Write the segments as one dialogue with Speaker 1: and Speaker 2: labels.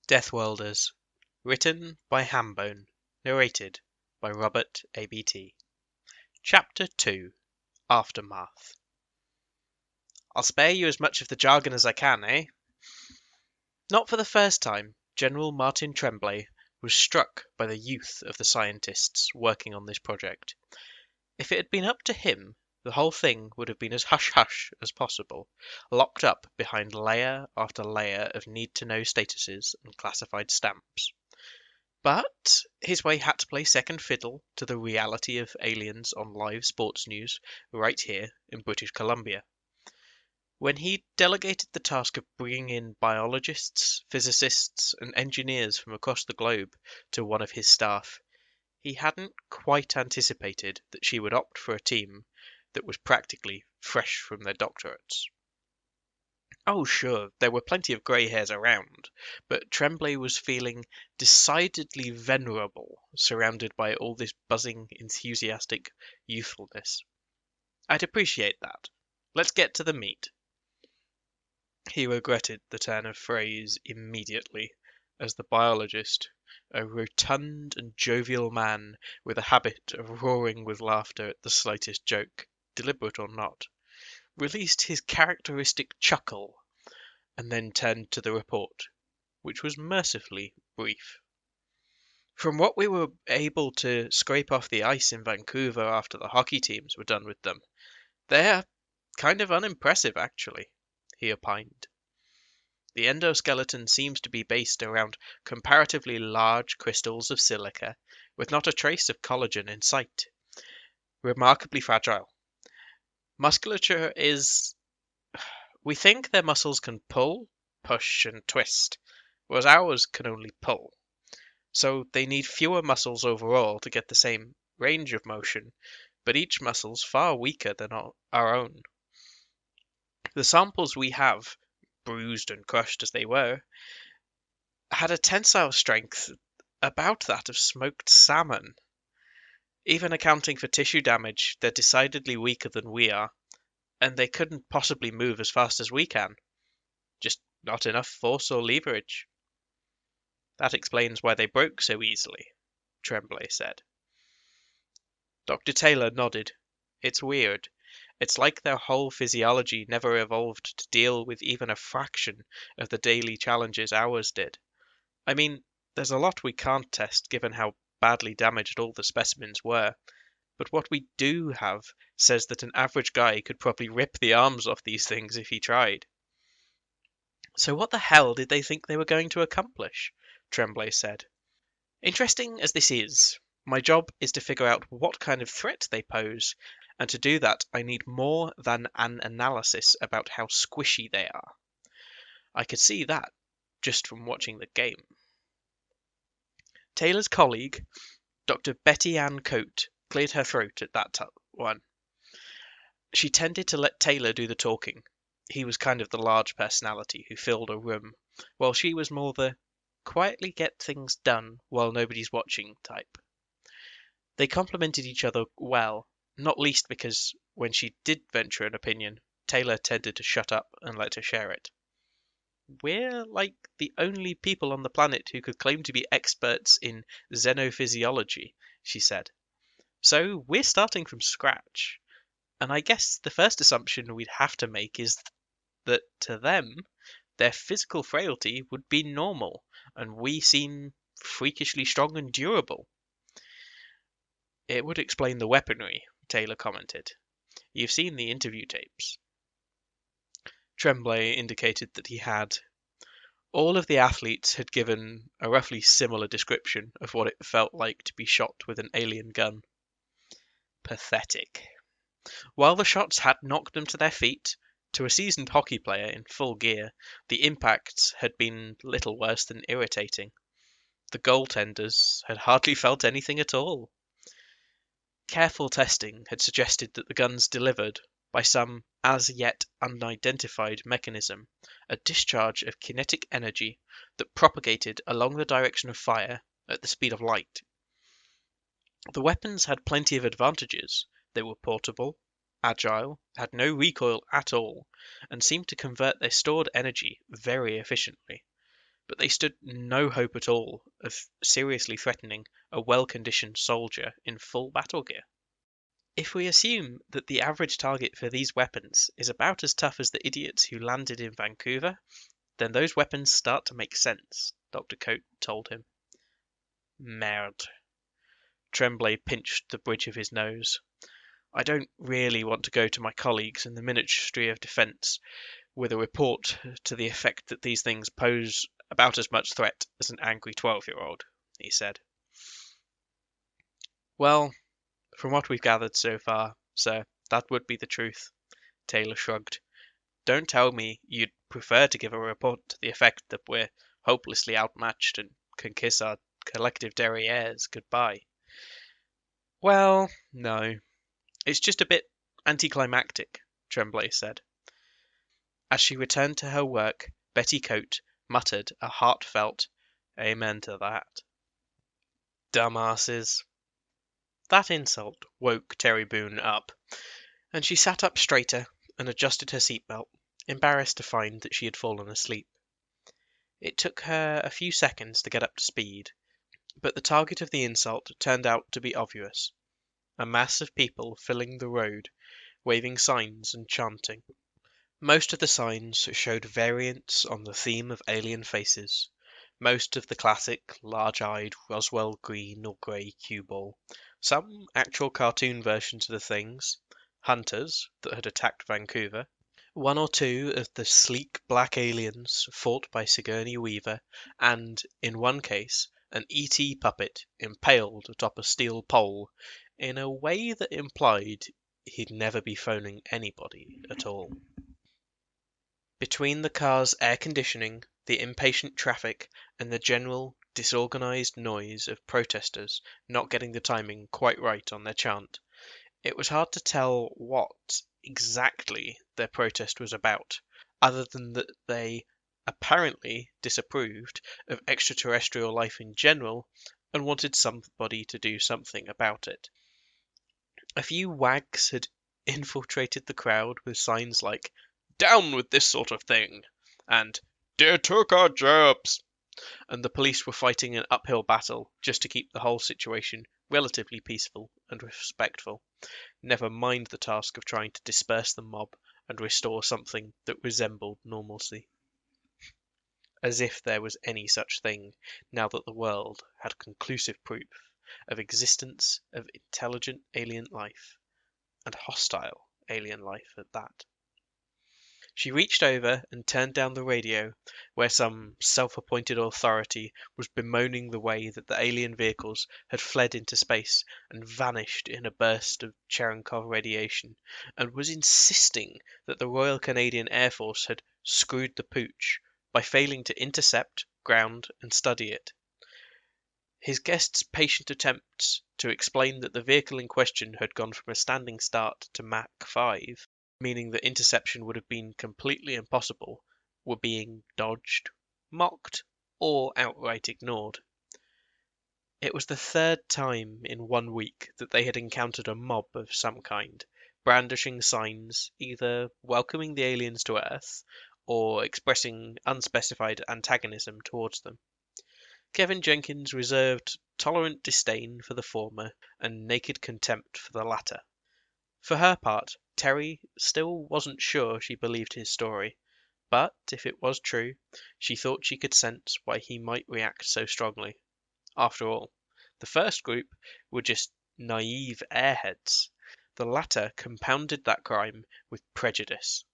Speaker 1: Deathworlders, written by Hambone, narrated by Robert ABT. Chapter 2, Aftermath. I'll spare you as much of the jargon as I can, eh? Not for the first time, General Martin Tremblay was struck by the youth of the scientists working on this project. If it had been up to him, the whole thing would have been as hush-hush as possible, locked up behind layer after layer of need-to-know statuses and classified stamps. But his way had to play second fiddle to the reality of aliens on live sports news right here in British Columbia. When he delegated the task of bringing in biologists, physicists, and engineers from across the globe to one of his staff, he hadn't quite anticipated that she would opt for a team that was practically fresh from their doctorates. Oh, sure, there were plenty of grey hairs around, but Tremblay was feeling decidedly venerable, surrounded by all this buzzing, enthusiastic youthfulness. I'd appreciate that. Let's get to the meat. He regretted the turn of phrase immediately, as the biologist, a rotund and jovial man with a habit of roaring with laughter at the slightest joke, deliberate or not, released his characteristic chuckle, and then turned to the report, which was mercifully brief. From what we were able to scrape off the ice in Vancouver after the hockey teams were done with them, they're kind of unimpressive, actually, he opined. The endoskeleton seems to be based around comparatively large crystals of silica, with not a trace of collagen in sight. Remarkably fragile. Musculature is... We think their muscles can pull, push, and twist, whereas ours can only pull. So they need fewer muscles overall to get the same range of motion, but each muscle's far weaker than our own. The samples we have, bruised and crushed as they were, had a tensile strength about that of smoked salmon. Even accounting for tissue damage, they're decidedly weaker than we are, and they couldn't possibly move as fast as we can. Just not enough force or leverage. That explains why they broke so easily, Tremblay said. Dr. Taylor nodded. It's weird. It's like their whole physiology never evolved to deal with even a fraction of the daily challenges ours did. I mean, there's a lot we can't test given how badly damaged all the specimens were, but what we do have says that an average guy could probably rip the arms off these things if he tried. So what the hell did they think they were going to accomplish? Tremblay said. Interesting as this is, my job is to figure out what kind of threat they pose, and to do that I need more than an analysis about how squishy they are. I could see that just from watching the game. Taylor's colleague, Dr. Betty Ann Coate, cleared her throat at that one. She tended to let Taylor do the talking. He was kind of the large personality who filled a room, while she was more the quietly get things done while nobody's watching type. They complemented each other well, not least because when she did venture an opinion, Taylor tended to shut up and let her share it. We're like the only people on the planet who could claim to be experts in xenophysiology, she said. So we're starting from scratch. And I guess the first assumption we'd have to make is that to them, their physical frailty would be normal, and we seem freakishly strong and durable. It would explain the weaponry, Taylor commented. You've seen the interview tapes. Tremblay indicated that he had. All of the athletes had given a roughly similar description of what it felt like to be shot with an alien gun. Pathetic. While the shots had knocked them to their feet, to a seasoned hockey player in full gear, the impacts had been little worse than irritating. The goaltenders had hardly felt anything at all. Careful testing had suggested that the guns delivered, by some as yet unidentified mechanism, a discharge of kinetic energy that propagated along the direction of fire at the speed of light. The weapons had plenty of advantages. They were portable, agile, had no recoil at all, and seemed to convert their stored energy very efficiently. but they stood no hope at all of seriously threatening a well-conditioned soldier in full battle gear. If we assume that the average target for these weapons is about as tough as the idiots who landed in Vancouver, then those weapons start to make sense, Dr. Coate told him. Merde. Tremblay pinched the bridge of his nose. I don't really want to go to my colleagues in the Ministry of Defence with a report to the effect that these things pose about as much threat as an angry 12-year-old, he said. Well, from what we've gathered so far, sir, that would be the truth, Taylor shrugged. Don't tell me you'd prefer to give a report to the effect that we're hopelessly outmatched and can kiss our collective derrieres goodbye. Well, no. It's just a bit anticlimactic, Tremblay said. As she returned to her work, Betty Coate muttered a heartfelt amen to that. Dumbasses. That insult woke Terry Boone up, and she sat up straighter and adjusted her seatbelt, embarrassed to find that she had fallen asleep. It took her a few seconds to get up to speed, but the target of the insult turned out to be obvious. A mass of people filling the road, waving signs and chanting. Most of the signs showed variants on the theme of alien faces. Most of the classic, large-eyed Roswell green or grey cue ball. Some actual cartoon versions of the things, hunters that had attacked Vancouver. One or two of the sleek black aliens fought by Sigourney Weaver, and, in one case, an E.T. puppet impaled atop a steel pole in a way that implied he'd never be phoning anybody at all. Between the car's air conditioning, the impatient traffic, and the general disorganized noise of protesters not getting the timing quite right on their chant, it was hard to tell what exactly their protest was about, other than that they apparently disapproved of extraterrestrial life in general and wanted somebody to do something about it. A few wags had infiltrated the crowd with signs like "Down with this sort of thing!" and "They took our jobs!" and the police were fighting an uphill battle just to keep the whole situation relatively peaceful and respectful, never mind the task of trying to disperse the mob and restore something that resembled normalcy. As if there was any such thing, now that the world had conclusive proof of existence of intelligent alien life, and hostile alien life at that. She reached over and turned down the radio, where some self-appointed authority was bemoaning the way that the alien vehicles had fled into space and vanished in a burst of Cherenkov radiation, and was insisting that the Royal Canadian Air Force had screwed the pooch by failing to intercept, ground, and study it. His guest's patient attempts to explain that the vehicle in question had gone from a standing start to Mach 5, meaning that interception would have been completely impossible, were being dodged, mocked, or outright ignored. It was the third time in 1 week that they had encountered a mob of some kind, brandishing signs either welcoming the aliens to Earth or expressing unspecified antagonism towards them. Kevin Jenkins reserved tolerant disdain for the former and naked contempt for the latter. For her part, Terry still wasn't sure she believed his story, but if it was true, she thought she could sense why he might react so strongly. After all, the first group were just naive airheads. The latter compounded that crime with prejudice,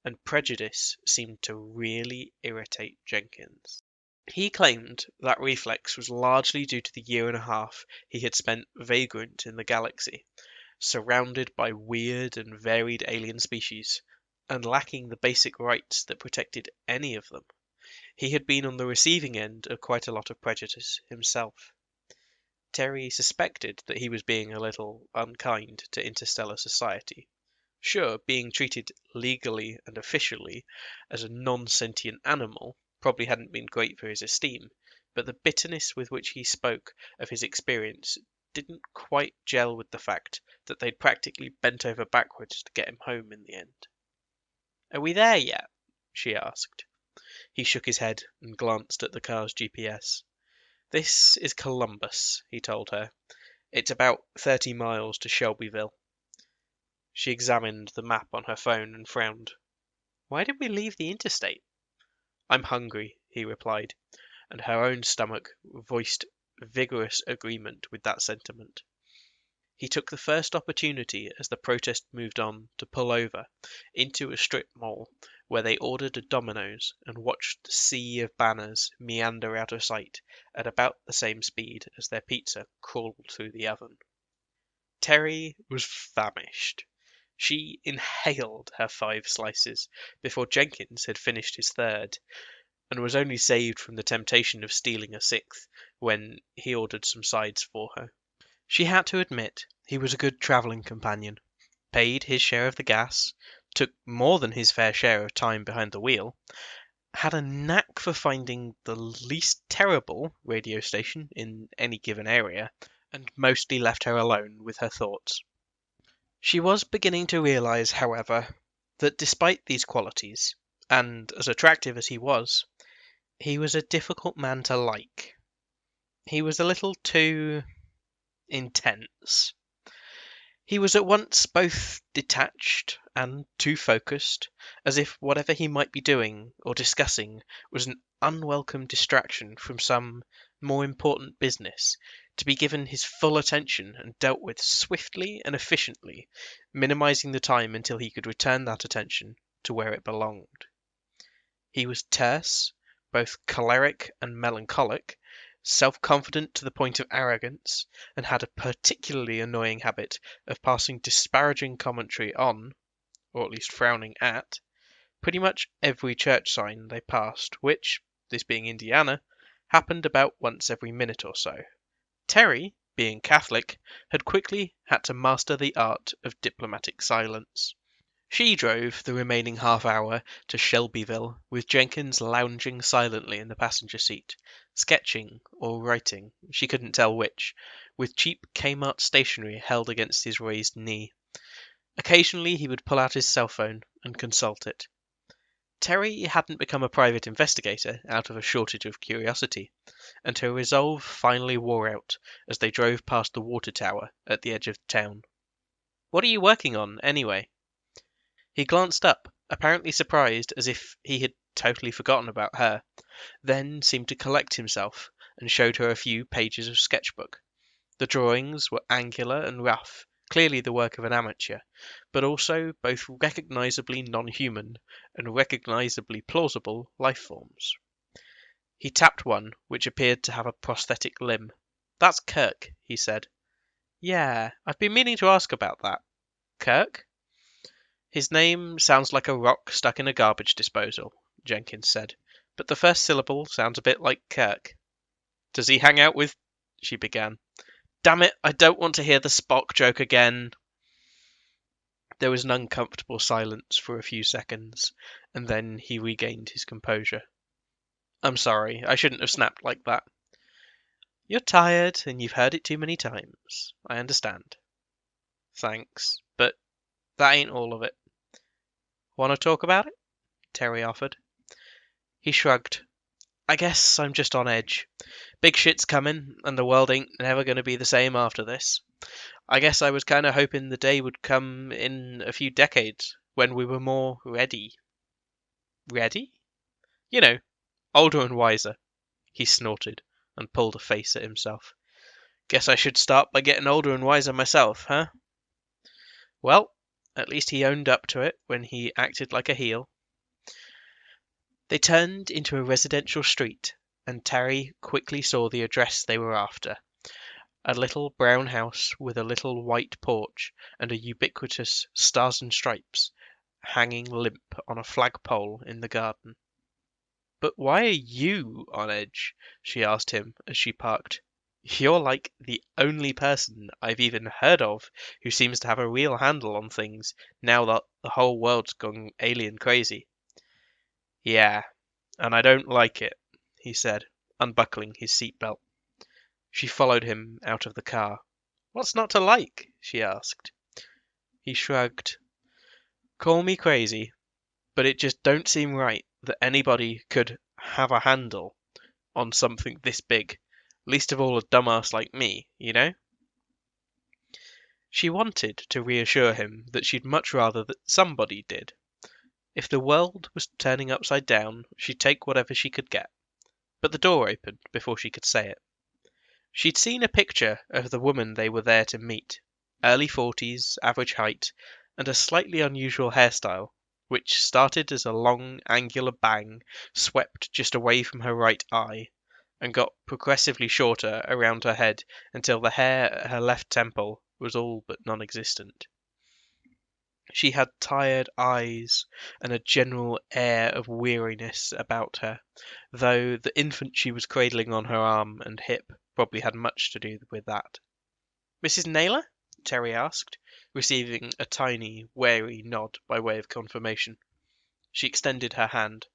Speaker 1: and prejudice seemed to really irritate Jenkins. He claimed that reflex was largely due to the year and a half he had spent vagrant in the galaxy, surrounded by weird and varied alien species, and lacking the basic rights that protected any of them. He had been on the receiving end of quite a lot of prejudice himself. Terry suspected that he was being a little unkind to interstellar society. Sure, being treated legally and officially as a non-sentient animal probably hadn't been great for his esteem, but the bitterness with which he spoke of his experience didn't quite gel with the fact that they'd practically bent over backwards to get him home in the end. "Are we there yet?" she asked. He shook his head and glanced at the car's GPS. "This is Columbus," he told her. "It's about 30 miles to Shelbyville." She examined the map on her phone and frowned. "Why did we leave the interstate?" "I'm hungry," he replied, and her own stomach voiced vigorous agreement with that sentiment. He took the first opportunity as the protest moved on to pull over into a strip mall where they ordered a Domino's and watched the sea of banners meander out of sight at about the same speed as their pizza crawled through the oven. Terry was famished. She inhaled her 5 slices before Jenkins had finished his third, and was only saved from the temptation of stealing a 6th when he ordered some sides for her. She had to admit he was a good travelling companion, paid his share of the gas, took more than his fair share of time behind the wheel, had a knack for finding the least terrible radio station in any given area, and mostly left her alone with her thoughts. She was beginning to realise, however, that despite these qualities, and as attractive as he was a difficult man to like. He was a little too intense. He was at once both detached and too focused, as if whatever he might be doing or discussing was an unwelcome distraction from some more important business, to be given his full attention and dealt with swiftly and efficiently, minimizing the time until he could return that attention to where it belonged. He was terse, both choleric and melancholic, self-confident to the point of arrogance, and had a particularly annoying habit of passing disparaging commentary on, or at least frowning at, pretty much every church sign they passed, which, this being Indiana, happened about once every minute or so. Terry, being Catholic, had quickly had to master the art of diplomatic silence. She drove the remaining half hour to Shelbyville, with Jenkins lounging silently in the passenger seat, sketching or writing, she couldn't tell which, with cheap Kmart stationery held against his raised knee. Occasionally he would pull out his cell phone and consult it. Terry hadn't become a private investigator out of a shortage of curiosity, and her resolve finally wore out as they drove past the water tower at the edge of town. "What are you working on, anyway?" He glanced up, apparently surprised, as if he had totally forgotten about her, then seemed to collect himself and showed her a few pages of sketchbook. The drawings were angular and rough, clearly the work of an amateur, but also both recognisably non-human and recognisably plausible life forms. He tapped one which appeared to have a prosthetic limb. "That's Kirk," he said. "Yeah, I've been meaning to ask about that. Kirk?" "His name sounds like a rock stuck in a garbage disposal," Jenkins said, "but the first syllable sounds a bit like Kirk." "Does he hang out with—" she began. "Damn it, I don't want to hear the Spock joke again." There was an uncomfortable silence for a few seconds, and then he regained his composure. "I'm sorry, I shouldn't have snapped like that." "You're tired, and you've heard it too many times. I understand." "Thanks, but that ain't all of it." "Want to talk about it?" Terry offered. He shrugged. "I guess I'm just on edge. Big shit's coming, and the world ain't never going to be the same after this. I guess I was kind of hoping the day would come in a few decades, when we were more ready." "Ready?" "You know, older and wiser." He snorted and pulled a face at himself. "Guess I should start by getting older and wiser myself, huh?" Well, at least he owned up to it when he acted like a heel. They turned into a residential street, and Terry quickly saw the address they were after. A little brown house with a little white porch and a ubiquitous stars and stripes hanging limp on a flagpole in the garden. "But why are you on edge?" she asked him as she parked. "You're like the only person I've even heard of who seems to have a real handle on things now that the whole world's gone alien crazy." "Yeah, and I don't like it," he said, unbuckling his seatbelt. She followed him out of the car. "What's not to like?" she asked. He shrugged. "Call me crazy, but it just don't seem right that anybody could have a handle on something this big, least of all a dumbass like me, you know? She wanted to reassure him that she'd much rather that somebody did. If the world was turning upside down, she'd take whatever she could get. But the door opened before she could say it. She'd seen a picture of the woman they were there to meet. Early 40s, average height, and a slightly unusual hairstyle, which started as a long, angular bang swept just away from her right eye, and got progressively shorter around her head until the hair at her left temple was all but non-existent. She had tired eyes and a general air of weariness about her, though the infant she was cradling on her arm and hip probably had much to do with that. "Mrs. Naylor?" Terry asked, receiving a tiny, wary nod by way of confirmation. She extended her hand.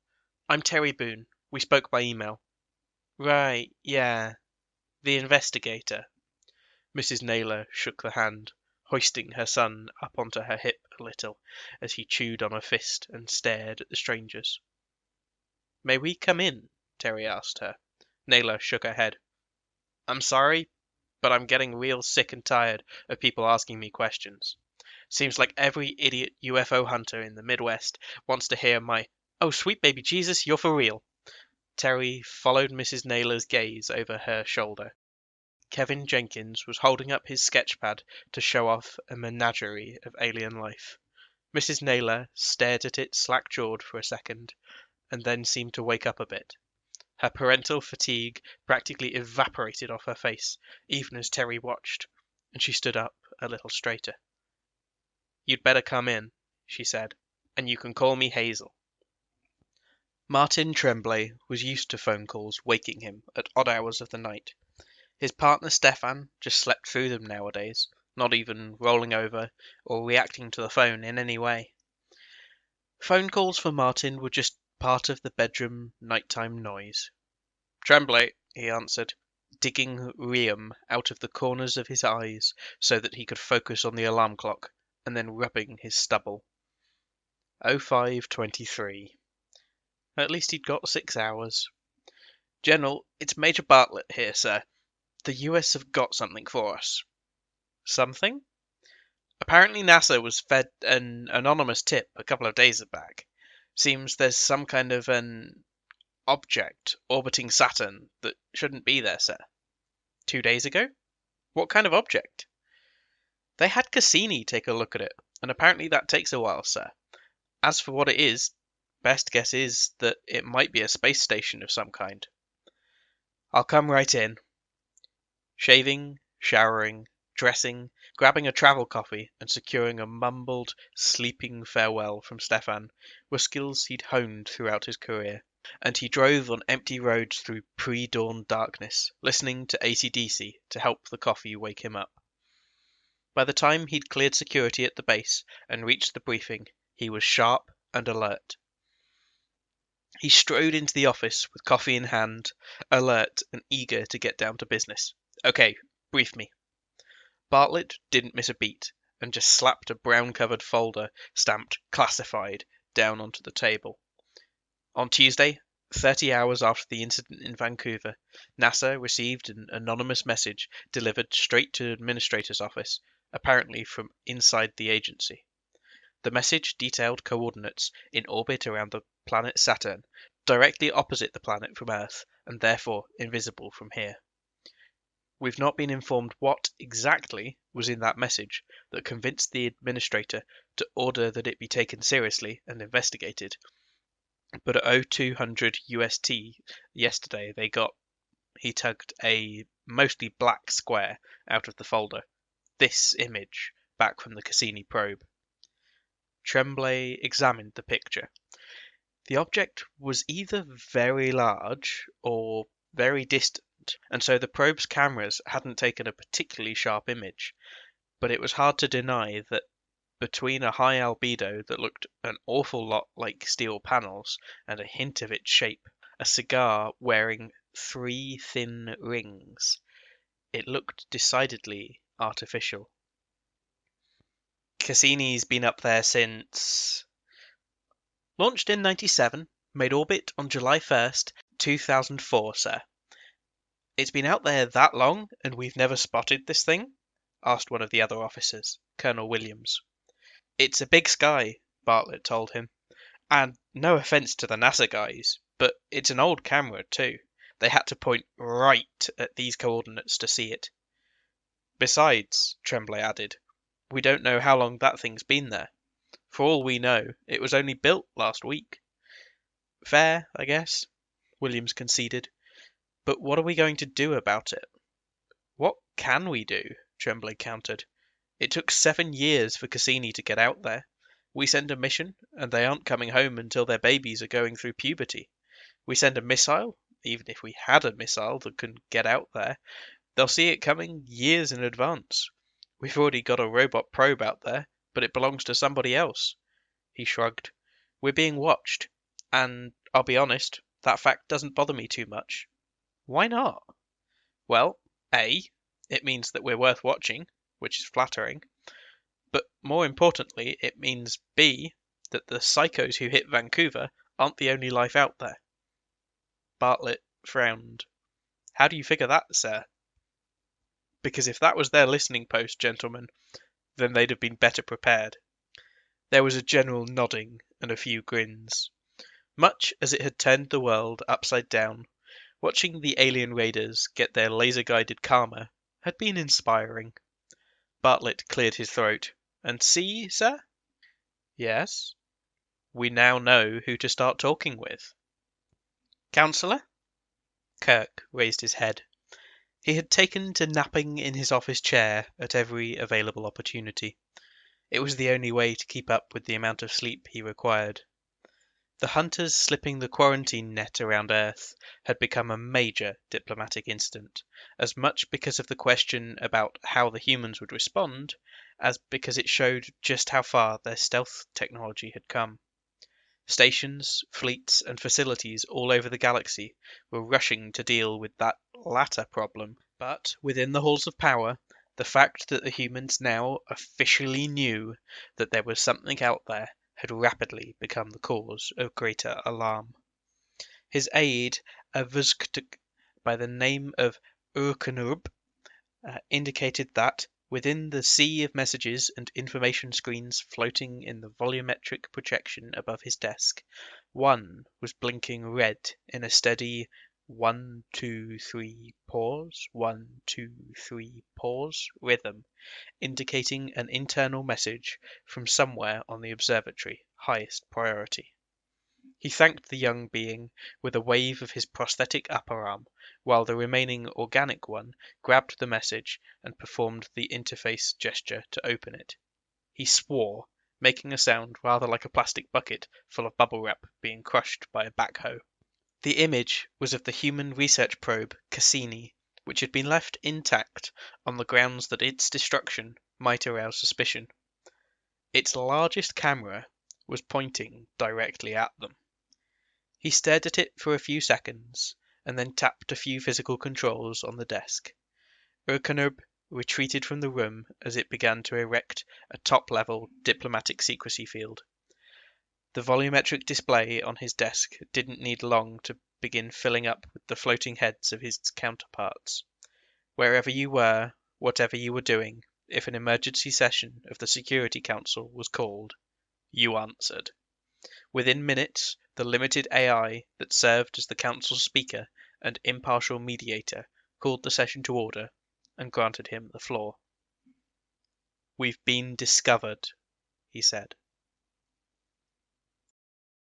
Speaker 1: "I'm Terry Boone. We spoke by email." "Right, yeah. The investigator." Mrs. Naylor shook the hand, hoisting her son up onto her hip a little as he chewed on a fist and stared at the strangers. "May we come in?" Terry asked her. Naylor shook her head. "I'm sorry, but I'm getting real sick and tired of people asking me questions. Seems like every idiot UFO hunter in the Midwest wants to hear my, 'Oh, sweet baby Jesus, you're for real.'" Terry followed Mrs. Naylor's gaze over her shoulder. Kevin Jenkins was holding up his sketchpad to show off a menagerie of alien life. Mrs. Naylor stared at it slack-jawed for a second, and then seemed to wake up a bit. Her parental fatigue practically evaporated off her face, even as Terry watched, and she stood up a little straighter. "You'd better come in," she said, "and you can call me Hazel." Martin Tremblay was used to phone calls waking him at odd hours of the night. His partner Stefan just slept through them nowadays, not even rolling over or reacting to the phone in any way. Phone calls for Martin were just part of the bedroom nighttime noise. "Tremblay," he answered, digging rheum out of the corners of his eyes so that he could focus on the alarm clock, and then rubbing his stubble. 05:23. At least he'd got 6 hours. "General, it's Major Bartlett here, sir. The US have got something for us." "Something?" "Apparently NASA was fed an anonymous tip a couple of days back. Seems there's some kind of an object orbiting Saturn that shouldn't be there, sir." "2 days ago? What kind of object?" "They had Cassini take a look at it, and apparently that takes a while, sir. As for what it is, best guess is that it might be a space station of some kind." "I'll come right in." Shaving, showering, dressing, grabbing a travel coffee, and securing a mumbled, sleeping farewell from Stefan were skills he'd honed throughout his career, and he drove on empty roads through pre-dawn darkness, listening to AC/DC to help the coffee wake him up. By the time he'd cleared security at the base and reached the briefing, he was sharp and alert. He strode into the office with coffee in hand, alert and eager to get down to business. "Okay, brief me." Bartlett didn't miss a beat, and just slapped a brown-covered folder stamped "Classified" down onto the table. "On Tuesday, 30 hours after the incident in Vancouver, NASA received an anonymous message delivered straight to Administrator's office, apparently from inside the agency. The message detailed coordinates in orbit around the planet Saturn, directly opposite the planet from Earth, and therefore invisible from here. We've not been informed what exactly was in that message that convinced the administrator to order that it be taken seriously and investigated, but at 0200 UST yesterday they got," he tugged a mostly black square out of the folder, "this image back from the Cassini probe." Tremblay examined the picture. The object was either very large or very distant, and so the probe's cameras hadn't taken a particularly sharp image, but it was hard to deny that between a high albedo that looked an awful lot like steel panels and a hint of its shape, a cigar wearing 3 thin rings, it looked decidedly artificial. "Cassini's been up there since..." Launched in 97, made orbit on July 1st, 2004, sir. It's been out there that long, and we've never spotted this thing? Asked one of the other officers, Colonel Williams. It's a big sky, Bartlett told him. And no offense to the NASA guys, but it's an old camera too. They had to point right at these coordinates to see it. Besides, Tremblay added, we don't know how long that thing's been there. For all we know, it was only built last week. Fair, I guess, Williams conceded. But what are we going to do about it? What can we do? Tremblay countered. It took 7 years for Cassini to get out there. We send a mission, and they aren't coming home until their babies are going through puberty. We send a missile, even if we had a missile that couldn't get out there, they'll see it coming years in advance. We've already got a robot probe out there, but it belongs to somebody else. He shrugged. We're being watched, and I'll be honest, that fact doesn't bother me too much. Why not? Well, A, it means that we're worth watching, which is flattering. But more importantly, it means B, that the psychos who hit Vancouver aren't the only life out there. Bartlett frowned. How do you figure that, sir? Because if that was their listening post, gentlemen, then they'd have been better prepared. There was a general nodding and a few grins. Much as it had turned the world upside down, watching the alien raiders get their laser-guided karma had been inspiring. Bartlett cleared his throat. And see, sir? Yes. We now know who to start talking with. Councillor? Kirk raised his head. He had taken to napping in his office chair at every available opportunity. It was the only way to keep up with the amount of sleep he required. The hunters slipping the quarantine net around Earth had become a major diplomatic incident, as much because of the question about how the humans would respond, as because it showed just how far their stealth technology had come. Stations, fleets, and facilities all over the galaxy were rushing to deal with that latter problem, but within the halls of power, the fact that the humans now officially knew that there was something out there had rapidly become the cause of greater alarm. His aide, a Vuzktuk by the name of Urkanurb, indicated that, within the sea of messages and information screens floating in the volumetric projection above his desk, one was blinking red in a steady 1, 2, 3, pause, 1, 2, 3, pause rhythm, indicating an internal message from somewhere on the observatory, highest priority. He thanked the young being with a wave of his prosthetic upper arm, while the remaining organic one grabbed the message and performed the interface gesture to open it. He swore, making a sound rather like a plastic bucket full of bubble wrap being crushed by a backhoe. The image was of the human research probe Cassini, which had been left intact on the grounds that its destruction might arouse suspicion. Its largest camera was pointing directly at them. He stared at it for a few seconds, and then tapped a few physical controls on the desk. Urkanurb retreated from the room as it began to erect a top-level diplomatic secrecy field. The volumetric display on his desk didn't need long to begin filling up with the floating heads of his counterparts. Wherever you were, whatever you were doing, if an emergency session of the Security Council was called, you answered. Within minutes, the limited AI that served as the council's speaker and impartial mediator called the session to order and granted him the floor. We've been discovered, he said.